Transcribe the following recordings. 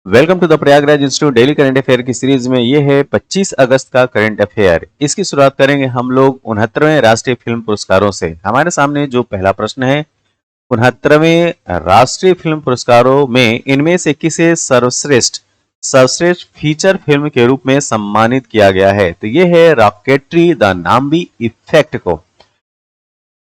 Welcome to the Prayagraj institute daily current affair की series में ये है 25 अगस्त का करंट अफेयर। इसकी शुरुआत करेंगे हम लोग 69वें राष्ट्रीय फिल्म पुरस्कारों से। हमारे सामने जो पहला प्रश्न है, 69वें राष्ट्रीय फिल्म पुरस्कारों में इनमें से किसे सर्वश्रेष्ठ सर्वश्रेष्ठ फीचर फिल्म के रूप में सम्मानित किया गया है? तो ये है रॉकेटरी द नाम्बी इफेक्ट को।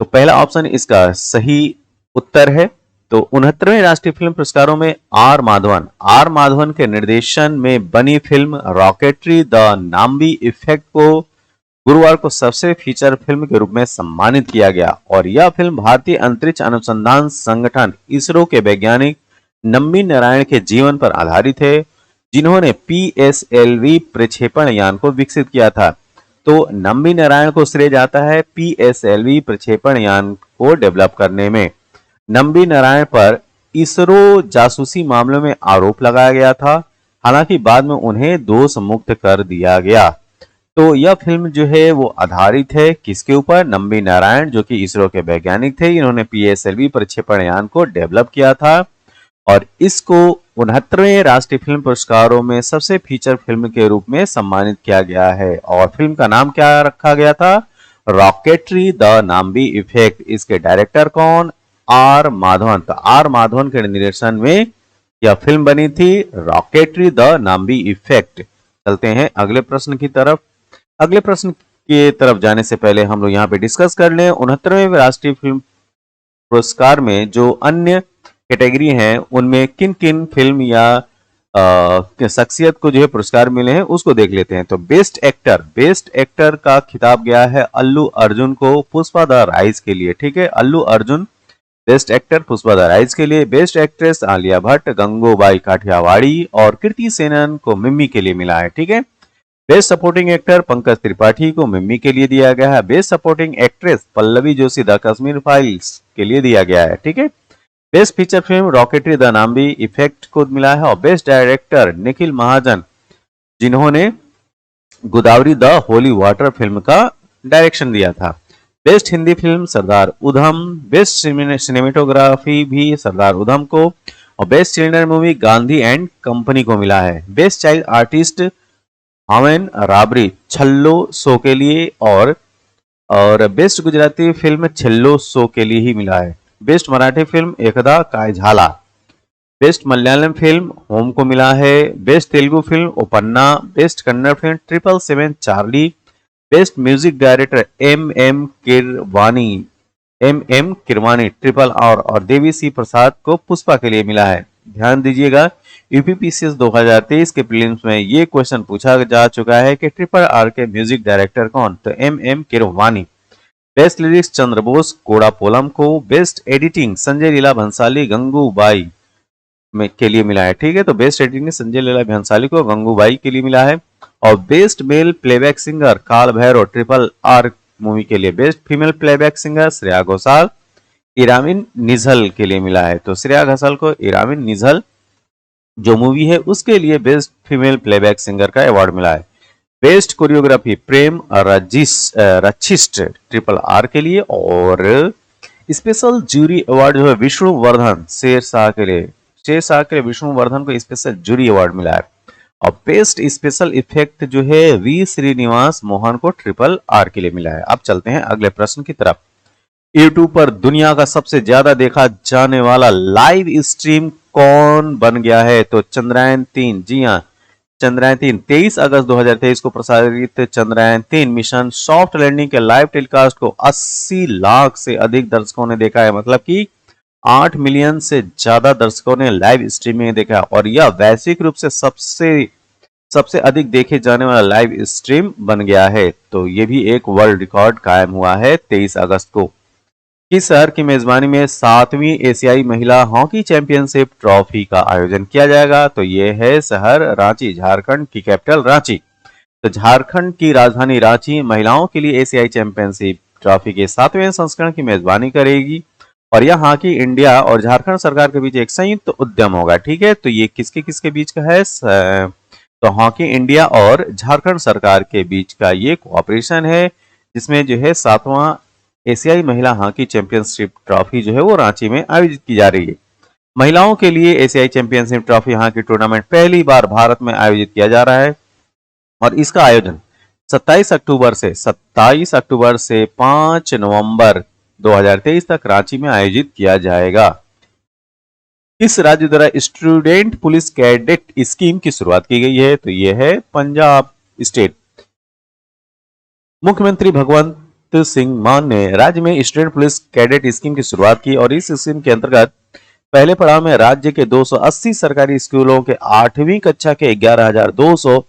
तो पहला ऑप्शन इसका सही उत्तर है। तो 69वें राष्ट्रीय फिल्म पुरस्कारों में आर माधवन के निर्देशन में बनी film rocketry the Nambi effect को गुरुवार को सबसे फीचर फिल्म के रूप में सम्मानित किया गया और यह फिल्म भारतीय अंतरिक्ष अनुसंधान संगठन इसरो के वैज्ञानिक नम्बी नारायण के जीवन पर आधारित है, जिन्होंने पीएसएलवी प्रक्षेपण यान को विकसित किया था। तो नम्बी नारायण को श्रेय जाता है पीएसएलवी प्रक्षेपण यान को डेवलप करने में। नम्बी नारायण पर इसरो जासूसी मामलों में आरोप लगाया गया था, हालांकि बाद में उन्हें दोष मुक्त कर दिया गया। तो यह फिल्म जो है वो आधारित है किसके ऊपर? नम्बी नारायण, जो कि इसरो के वैज्ञानिक थे, इन्होंने पीएसएलवी प्रक्षेपण यान को डेवलप किया था और इसको 69वें राष्ट्रीय फिल्म पुरस्कारों में सबसे फीचर फिल्म के रूप में सम्मानित किया गया है। और फिल्म का नाम क्या रखा गया था? Rocketry the Nambi effect. इसके डायरेक्टर कौन? आर माधवन। तो आर माधवन के निर्देशन में यह फिल्म बनी थी, रॉकेटरी द नाम्बी इफेक्ट। चलते हैं अगले प्रश्न की तरफ। अगले प्रश्न की तरफ जाने से पहले हम लोग यहाँ पे डिस्कस कर लें 69वें राष्ट्रीय फिल्म पुरस्कार में जो अन्य कैटेगरी हैं उनमें किन किन फिल्म या शख्सियत को जो है पुरस्कार मिले हैं उसको देख लेते हैं। तो बेस्ट एक्टर का खिताब गया है अल्लू अर्जुन को पुष्पा द राइज के लिए। ठीक है, Allu Arjun best actor Pushpa the rise के लिए। बेस्ट एक्ट्रेस आलिया भट्ट, गंगूबाई काठियावाड़ी और कृति सेनन को मिम्मी के लिए मिला है। ठीक है, best supporting actor Pankaj Tripathi को मिम्मी के लिए दिया गया है। Best supporting actress Pallavi Joshi the Kashmir files के लिए दिया गया है। ठीक है, best feature film rocketry the Nambi effect को मिला है और बेस्ट डायरेक्टर निखिल महाजन, जिन्होंने Godavari the holy water film का डायरेक्शन दिया था। Best Hindi film Sardar Udham, best cinematography भी सरदार उधम को और best children movie Gandhi and company को मिला है। बेस्ट चाइल्ड आर्टिस्ट हमेन राबरी छल्लो शो के लिए और बेस्ट गुजराती फिल्म छल्लो शो के लिए ही मिला है। बेस्ट मराठी फिल्म एकदा काय झाला। बेस्ट मलयालम फिल्म होम को मिला है। Best Telugu film Uppena. Best Kannada film 777 Charlie. Best music director M M Keeravani triple R और देवी सी प्रसाद को पुष्पा के लिए मिला है। ध्यान दीजिएगा, यूपीपीसीएस 2023 के प्रीलिम्स में ये क्वेश्चन पूछा जा चुका है कि ट्रिपल आर के म्यूजिक डायरेक्टर कौन? तो M M Keeravani. Best lyrics Chandrabose Konda Polam को। बेस्ट एडिटिंग संजय लीला भंसाली गंगूबाई में के लिए मिला है। ठीक है, तो बेस्ट एडिटिंग संजय लीला भंसाली को गंगूबाई के लिए मिला है और बेस्ट मेल प्लेबैक सिंगर काल भैरव ट्रिपल आर मूवी के लिए। Best female playback singer Shreya Ghoshal Iravin Nizhal के लिए मिला है। तो श्रेया घोषाल को इरामिन निझल जो मूवी है उसके लिए बेस्ट फीमेल प्लेबैक सिंगर का अवार्ड मिला है। बेस्ट कोरियोग्राफी प्रेम रचिस्ट ट्रिपल आर के लिए और स्पेशल जूरी अवार्ड जो है विष्णुवर्धन शेरशाह के लिए विष्णुवर्धन को स्पेशल जूरी अवार्ड मिला है। और बेस्ट स्पेशल इफेक्ट जो है वी श्रीनिवास मोहन को ट्रिपल आर के लिए मिला है। अब चलते हैं अगले प्रश्न की तरफ। यूट्यूब पर दुनिया का सबसे ज्यादा देखा जाने वाला लाइव स्ट्रीम कौन बन गया है? तो चंद्रयान-3। जी हाँ, चंद्रयान-3 23 अगस्त 2023 को प्रसारित चंद्रयान-3 मिशन सॉफ्ट लैंडिंग के लाइव टेलीकास्ट को 80 लाख से अधिक दर्शकों ने देखा है। मतलब कि 8 मिलियन से ज्यादा दर्शकों ने लाइव स्ट्रीमिंग देखा और यह वैश्विक रूप से सबसे अधिक देखे जाने वाला लाइव स्ट्रीम बन गया है। तो ये भी एक वर्ल्ड रिकॉर्ड कायम हुआ है 23 अगस्त को। किस शहर की मेजबानी में 7वीं एशियाई महिला हॉकी चैंपियनशिप ट्रॉफी का आयोजन किया जाएगा? तो ये है शहर रांची, झारखंड की कैपिटल रांची। तो झारखंड की राजधानी रांची महिलाओं के लिए एशियाई चैंपियनशिप ट्रॉफी के 7वें संस्करण की मेजबानी करेगी और यह हॉकी इंडिया और झारखंड सरकार के बीच एक संयुक्त उद्यम होगा। ठीक है, तो ये किसके किसके बीच का है? तो हॉकी इंडिया और झारखंड सरकार के बीच का ये कोऑपरेशन है, जिसमें जो है 7वां एशियाई महिला हॉकी चैंपियनशिप ट्रॉफी जो है वो रांची में आयोजित की जा रही है। महिलाओं के लिए एशियाई चैंपियनशिप ट्रॉफी यहाँ की टूर्नामेंट पहली बार भारत में आयोजित किया जा रहा है और इसका आयोजन 27 अक्टूबर से 5 नवंबर 2023 तक रांची में आयोजित किया जाएगा। इस राज्य द्वारा स्टूडेंट पुलिस कैडेट स्कीम की शुरुआत की गई है, तो यह है पंजाब स्टेट। मुख्यमंत्री भगवंत सिंह मान ने राज्य में स्टूडेंट पुलिस कैडेट स्कीम की शुरुआत की और इस स्कीम के अंतर्गत पहले पड़ाव में राज्य के 280 सरकारी स्कूलों के 8वीं कक्षा के 11,200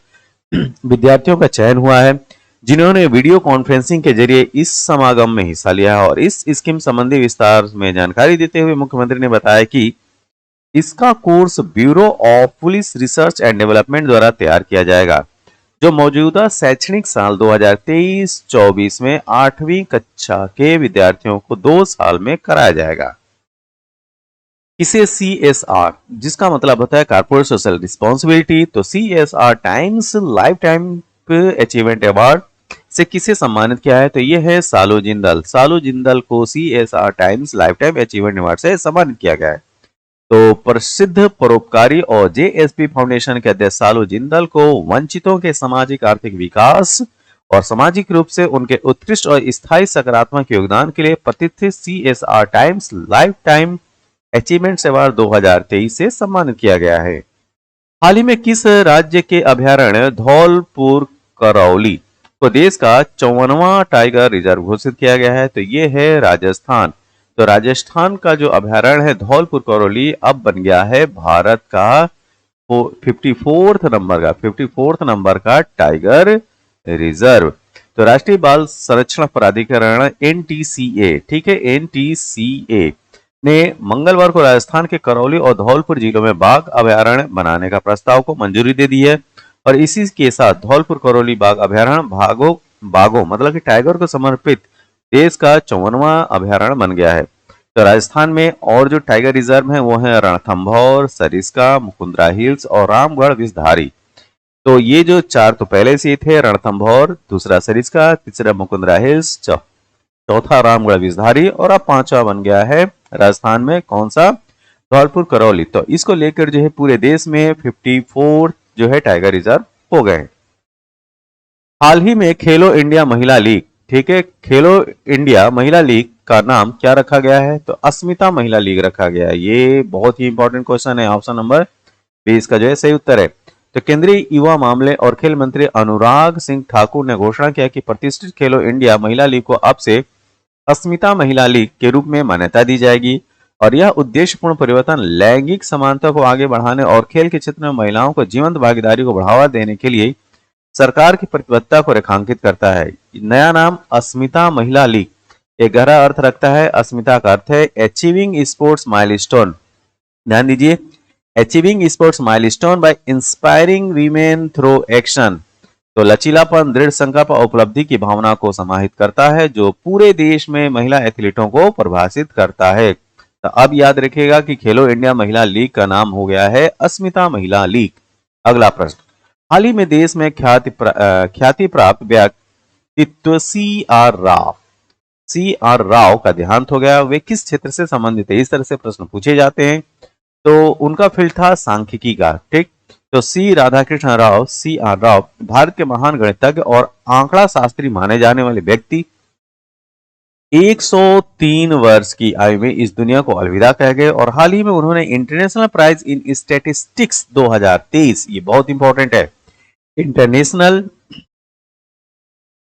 विद्यार्थियों का चयन हुआ है, जिन्होंने वीडियो कॉन्फ्रेंसिंग के जरिए इस समागम में हिस्सा लिया है। और इस स्कीम संबंधी विस्तार में जानकारी देते हुए मुख्यमंत्री ने बताया कि इसका course bureau of police research and development द्वारा तैयार किया जाएगा, जो मौजूदा शैक्षणिक साल 2023-24 में 8वीं कक्षा के विद्यार्थियों को 2 साल में कराया जाएगा। इसे CSR, जिसका मतलब होता है कॉर्पोरेट सोशल रिस्पॉन्सिबिलिटी, तो CSR times life time achievement award से किसे सम्मानित किया है, तो यह है सालू जिंदल। सालू जिंदल को CSR times life time achievement award से सम्मानित किया गया है। तो प्रसिद्ध परोपकारी और JSP फाउंडेशन के अध्यक्ष सालू जिंदल को वंचितों के सामाजिक आर्थिक विकास और सामाजिक रूप से उनके उत्कृष्ट और स्थायी सकारात्मक योगदान के लिए प्रतिष्ठित CSR times life time achievement award 2023 से सम्मानित किया गया है। हाल ही में किस राज्य के अभयारण्य धौलपुर करौली को देश का 54वां टाइगर रिजर्व घोषित किया गया है, तो ये है राजस्थान। तो राजस्थान का जो अभयारण्य है धौलपुर करौली अब बन गया है भारत का 54th नंबर का टाइगर रिजर्व। तो राष्ट्रीय बाल संरक्षण प्राधिकरण NTCA, ठीक है, NTCA ने मंगलवार को राजस्थान के करौली और धौलपुर जिलों में बाघ अभयारण्य बनाने का प्रस्ताव को मंजूरी दे दी है और इसी के साथ धौलपुर करौली बाघ अभयारण्य बाघों मतलब कि टाइगर को समर्पित देश का 54वां अभयारण्य बन गया है। तो राजस्थान में और जो टाइगर रिजर्व है वो है रणथंभौर, सरिस्का, मुकुंदरा हिल्स और रामगढ़ विषधारी। तो ये जो 4 तो पहले से थे, रणथंभौर, दूसरा सरिस्का, तीसरा मुकुंदरा हिल्स, चौथा रामगढ़ विषधारी और अब 5वां बन गया है राजस्थान में कौन सा, धौलपुर करौली। तो इसको लेकर जो है पूरे देश में 54 जो है टाइगर रिजर्व हो गए। हाल ही में खेलो इंडिया महिला लीग, ठीक है, खेलो इंडिया महिला लीग का नाम क्या रखा गया है, तो अस्मिता महिला लीग रखा गया है। ये बहुत ही इंपॉर्टेंट क्वेश्चन है, ऑप्शन नंबर 20 का जो है सही उत्तर है। तो केंद्रीय युवा मामले और खेल मंत्री अनुराग सिंह ठाकुर ने घोषणा किया कि प्रतिष्ठित खेलो इंडिया महिला लीग को अब से अस्मिता महिला लीग के रूप में मान्यता दी जाएगी और यह उद्देश्यपूर्ण परिवर्तन लैंगिक समानता को आगे बढ़ाने और खेल के क्षेत्र में महिलाओं को जीवंत भागीदारी को बढ़ावा देने के लिए सरकार की प्रतिबद्धता को रेखांकित करता है। नया नाम अस्मिता महिला लीग एक गहरा अर्थ रखता है। अस्मिता का अर्थ है अचीविंग स्पोर्ट्स माइलस्टोन, ध्यान दीजिए, achieving sports milestone by inspiring women through action. तो लचीलापन, दृढ़ संकल्प और उपलब्धि की भावना को समाहित करता है जो पूरे देश में महिला एथलीटों को परिभाषित करता है। तो अब याद रखिएगा कि खेलो इंडिया महिला लीग का नाम हो गया है अस्मिता महिला लीग। अगला प्रश्न, हाल ही में देश में ख्याति प्राप्त व्यक्तित्व CR राव का देहांत हो गया। वे किस क्षेत्र से संबंधित है, इस तरह से प्रश्न पूछे जाते हैं। तो उनका फील्ड था सांख्यिकी का, ठीक। तो CR राव भारत के महान गणितज्ञ और आंकड़ा शास्त्री माने जाने वाले व्यक्ति 103 वर्ष की आयु में इस दुनिया को अलविदा कह गए और हाल ही में उन्होंने इंटरनेशनल प्राइज इन स्टैटिस्टिक्स 2023, ये बहुत इंपॉर्टेंट है, इंटरनेशनल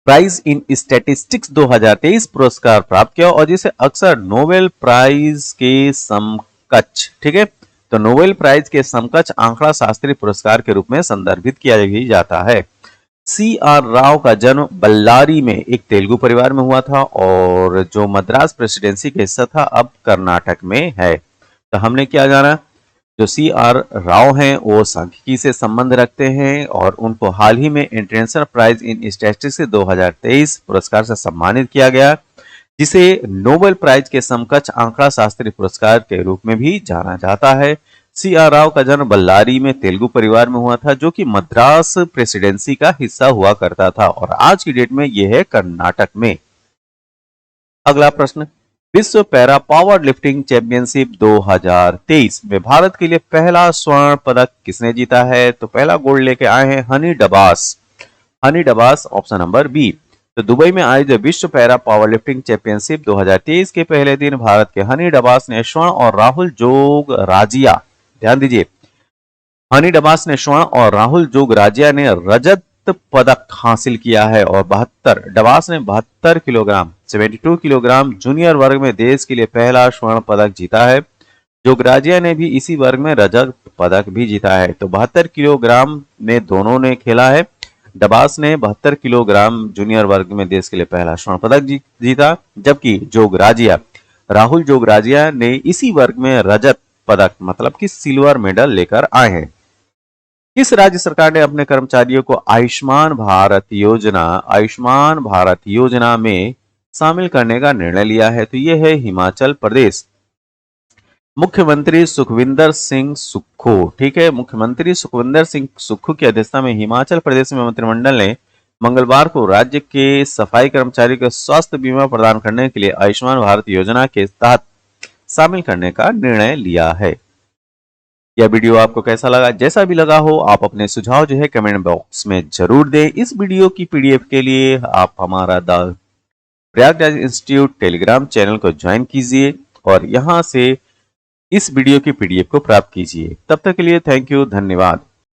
प्राइज इन स्टैटिस्टिक्स 2023 पुरस्कार प्राप्त किया और जिसे अक्सर नोबेल प्राइज के समकक्ष, ठीक है, तो नोबेल प्राइज के समकक्ष आंकड़ा शास्त्री पुरस्कार के रूप में संदर्भित किया जाता है। CR राव का जन्म बल्लारी में एक तेलुगु परिवार में हुआ था और जो मद्रास प्रेसिडेंसी का हिस्सा था अब कर्नाटक में है। तो हमने क्या जाना, जो CR राव हैं वो सांख्यिकी से संबंध रखते हैं और उनको हाल ही में इंटरनेशनल प्राइज इन स्टैटिस्टिक्स 2023 पुरस्कार से सम्मानित किया गया, जिसे नोबेल प्राइज के समकक्ष आंकड़ा शास्त्री पुरस्कार के रूप में भी जाना जाता है। CR राव का जन्म बल्लारी में तेलुगु परिवार में हुआ था जो कि मद्रास प्रेसिडेंसी का हिस्सा हुआ करता था और आज की डेट में यह है कर्नाटक में। अगला प्रश्न, विश्व पैरा पावर लिफ्टिंग चैंपियनशिप 2023 में भारत के लिए पहला स्वर्ण पदक किसने जीता है? तो पहला गोल्ड लेके आए हैं Honey Dabas. Honey Dabas option number B. तो दुबई में आयोजित विश्व पैरा पावर लिफ्टिंग चैंपियनशिप 2023 के पहले दिन भारत के हनी डबास ने स्वर्ण और राहुल जोगराजिया, ध्यान दीजिए, हनी डबास ने स्वर्ण और राहुल जोगराजिया ने रजत पदक हासिल किया है। और डबास ने 72 किलोग्राम 72 किलोग्राम जूनियर वर्ग में देश के लिए पहला स्वर्ण पदक जीता है। जोगराजिया ने भी इसी वर्ग में रजत पदक भी जीता है। तो 72 किलोग्राम में दोनों ने खेला है। डबास ने 72 किलोग्राम जूनियर वर्ग में देश के लिए पहला स्वर्ण पदक जीता, जबकि राहुल जोगराजिया ने इसी वर्ग में रजत पदक मतलब कि सिल्वर मेडल लेकर आए हैं। किस राज्य सरकार ने अपने कर्मचारियों को आयुष्मान भारत योजना में शामिल करने का निर्णय लिया है? तो यह है हिमाचल प्रदेश। मुख्यमंत्री सुखविंदर सिंह सुक्खू, ठीक है, मुख्यमंत्री सुखविंदर सिंह सुक्खू की अध्यक्षता में हिमाचल प्रदेश में मंत्रिमंडल ने मंगलवार को राज्य के सफाई कर्मचारियों को स्वास्थ्य बीमा प्रदान करने के लिए आयुष्मान भारत योजना के तहत शामिल करने का निर्णय लिया है। यह वीडियो आपको कैसा लगा? जैसा भी लगा हो आप अपने सुझाव जो है कमेंट बॉक्स में जरूर दें। इस वीडियो की पीडीएफ के लिए आप हमारा the Prayagraj institute Telegram channel को ज्वाइन कीजिए और यहां से इस वीडियो की पीडीएफ को प्राप्त कीजिए। तब तक के लिए थैंक यू, धन्यवाद।